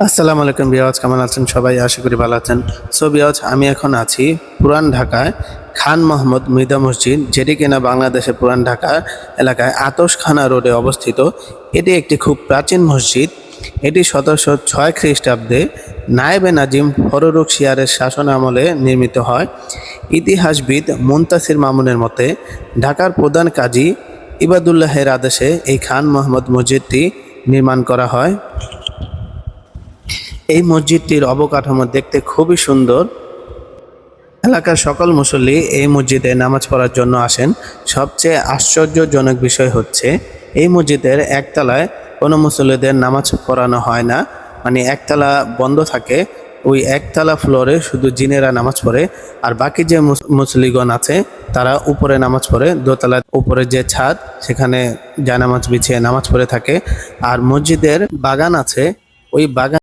আসসালামু আলাইকুম বিয়াজ, কেমন আছেন সবাই? আশা করি ভালো আছেন। সো বিয়াজ, আমি এখন আছি পুরান ঢাকায় খান মোহাম্মদ মৃধা মসজিদ, যেটি কিনা বাংলাদেশের পুরান ঢাকা এলাকায় আতশখানা রোডে অবস্থিত। এটি একটি খুব প্রাচীন মসজিদ। এটি 1706 খ্রিস্টাব্দে নায়েবে নাজিম ফররুখ শিয়ারের শাসন আমলে নির্মিত হয়। ইতিহাসবিদ মুনতাসির মামুনের মতে ঢাকার প্রধান কাজী ইবাদুল্লাহের আদেশে এই খান মোহাম্মদ মসজিদটি নির্মাণ করা হয়। এই মসজিদটির অবকাঠামো দেখতে খুবই সুন্দর। এলাকার সকল মুসল্লি এই মসজিদে নামাজ পড়ার জন্য আসেন। সবচেয়ে আশ্চর্যজনক বিষয় হচ্ছে এই মসজিদের একতলায় কোনো মুসল্লিদের নামাজ পড়ানো হয় না, মানে একতলা বন্ধ থাকে। ওই একতলা ফ্লোরে শুধু জিনেরা নামাজ পড়ে, আর বাকি যে মুসল্লিগণ আছে তারা উপরে নামাজ পড়ে। দোতলার উপরে যে ছাদ, সেখানে জায়নামাজ বিছিয়ে নামাজ পড়ে থাকে। আর মসজিদের বাগান আছে, ওই বাগান